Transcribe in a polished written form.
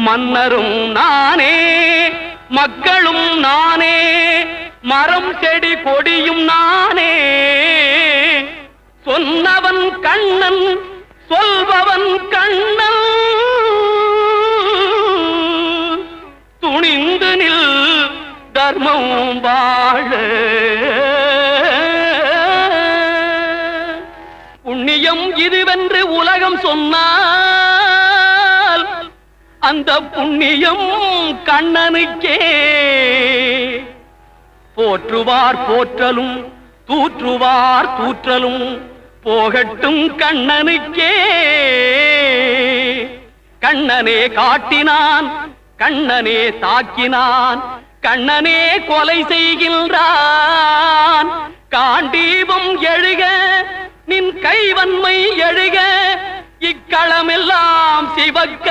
மன்னரும் நானே மக்களும் நானே மரம் செடி கொடியும் நானே சொன்னவன் கண்ணன் சொல்பவன் கண்ணன் துணிந்து நில் தர்மம் வாழ புண்ணியம் இதுவென்று உலகம் சொன்னால் அந்த புண்ணியம் கண்ணனுக்கே போற்றுவார் போற்றலும் தூற்றுவார் தூற்றலும் போகட்டும் கண்ணனுக்கே கண்ணனே காட்டினான் கண்ணனே தாக்கினான் கண்ணனே கொலை செய்கின்றான் காண்டீபம் எழுக நின் கைவன்மை எழுக இக்களமெல்லாம் சிவக்க